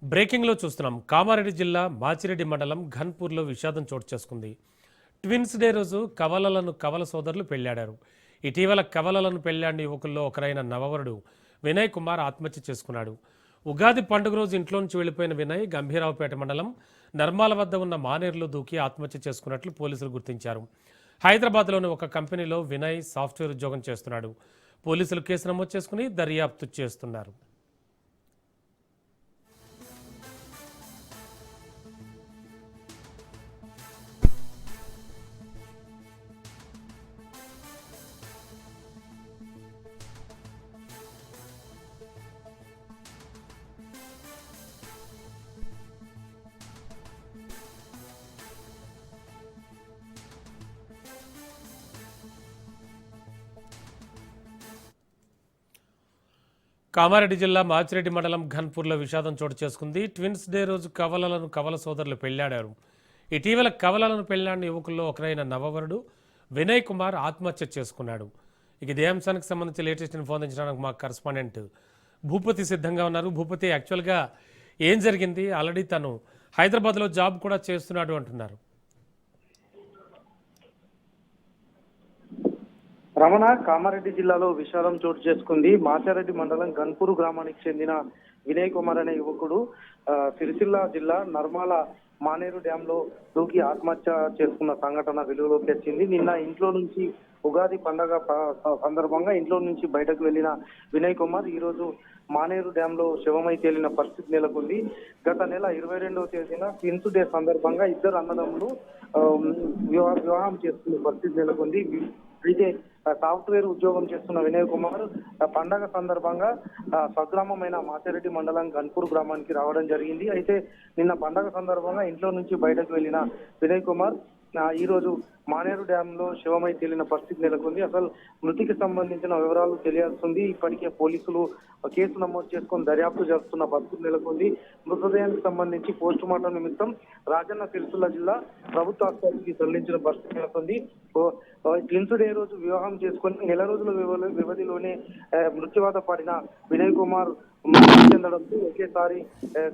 బ్రేకింగ్లో చూస్తున్నాం. కామారెడ్డి జిల్లా మాచిరెడ్డి మండలం ఘన్పూర్లో విషాదం చోటు చేసుకుంది. ట్విన్స్ డే రోజు కవల సోదరులు పెళ్లాడారు. ఇటీవల కవలలను పెళ్లాడిన యువకుల్లో ఒకరైన నవవరుడు వినయ్ కుమార్ ఆత్మహత్య చేసుకున్నాడు. ఉగాది పండుగ రోజు ఇంట్లో నుంచి వెళ్లిపోయిన వినయ్ గంభీరావుపేట మండలం నర్మాల వద్ద ఉన్న మానేరులో దూకి ఆత్మహత్య చేసుకున్నట్లు పోలీసులు గుర్తించారు. హైదరాబాద్లోని ఒక కంపెనీలో వినయ్ సాఫ్ట్వేర్ ఉద్యోగం చేస్తున్నాడు. పోలీసులు కేసు నమోదు చేసుకుని దర్యాప్తు చేస్తున్నారు. కామారెడ్డి జిల్లా మాచిరెడ్డి మండలం ఘన్పూర్లో విషాదం చోటు చేసుకుంది. ట్విన్స్ డే రోజు కవల సోదరులు పెళ్లాడారు. ఇటీవల కవలలను పెళ్లాడిన యువకుల్లో ఒకరైన నవవరుడు వినయ్ కుమార్ ఆత్మహత్య చేసుకున్నాడు. ఇదే అంశానికి సంబంధించి లేటెస్ట్ ఇన్ఫర్మేషన్ మా కరెస్పాండెంట్ భూపతి సిద్ధంగా ఉన్నారు. భూపతి, యాక్చువల్గా ఏం జరిగింది? ఆల్రెడీ తను హైదరాబాద్లో జాబ్ కూడా చేస్తున్నాడు అంటున్నారు. రమణ, కామారెడ్డి జిల్లాలో విషాదం చోటు చేసుకుంది. మాచారెడ్డి మండలం గన్పూర్ గ్రామానికి చెందిన వినయ్ కుమార్ అనే యువకుడు సిరిసిల్ల జిల్లా నర్మాల మానేరు డ్యామ్ లో దూకి ఆత్మహత్య చేసుకున్న సంఘటన వెలుగులోకి వచ్చింది. నిన్న ఇంట్లో నుంచి ఉగాది పండగ సందర్భంగా ఇంట్లో నుంచి బయటకు వెళ్లిన వినయ్ కుమార్ ఈ రోజు మానేరు డ్యామ్ లో శవమై తేలిన పరిస్థితి నెలకొంది. గత నెల 22వ తేదీన ట్విన్స్ డే సందర్భంగా ఇద్దరు అన్నదమ్ములు వివాహం చేసుకునే పరిస్థితి నెలకొంది. అయితే సాఫ్ట్వేర్ ఉద్యోగం చేస్తున్న వినయ్ కుమార్ పండగ సందర్భంగా స్వగ్రామమైన మాచారెడ్డి మండలం గన్పూర్ గ్రామానికి రావడం జరిగింది. అయితే నిన్న పండగ సందర్భంగా ఇంట్లో నుంచి బయటకు వెళ్లిన వినయ్ కుమార్ ఈ రోజు మానేరు డ్యామ్ లో శవమై తేలిన పరిస్థితి నెలకొంది. అసలు మృతికి సంబంధించిన వివరాలు తెలియాల్సింది. ఇప్పటికే పోలీసులు కేసు నమోదు చేసుకుని దర్యాప్తు చేస్తున్న పరిస్థితి నెలకొంది. మృతదేహానికి సంబంధించి పోస్టు మార్టం నిమిత్తం రాజన్న సిరిసిల్ల జిల్లా ప్రభుత్వ ఆసుపత్రికి తరలించిన పరిస్థితి నెలకొంది. ట్విన్స్ డే రోజు వివాహం చేసుకుని నెల రోజుల వ్యవధిలోనే మృత్యువాత పడిన వినయ్ కుమార్ మృతి చెందడంతో ఒకేసారి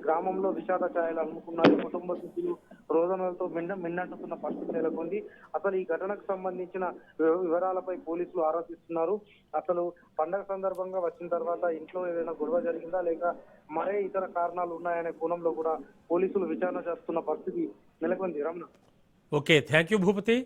గ్రామంలో విషాద ఛాయలు అలుముకున్నారు. కుటుంబ సభ్యులు రోదనలతో మిన్నంటుతున్న పరిస్థితి నెలకొంది. అసలు ఈ ఘటనకు సంబంధించిన వివరాలపై పోలీసులు ఆరా తీస్తున్నారు. అసలు పండగ సందర్భంగా వచ్చిన తర్వాత ఇంట్లో ఏదైనా గొడవ జరిగిందా లేక మరే ఇతర కారణాలు ఉన్నాయనే కోణంలో కూడా పోలీసులు విచారణ చేస్తున్న పరిస్థితి నెలకొంది. Ramana, okay, thank you Bhupathi.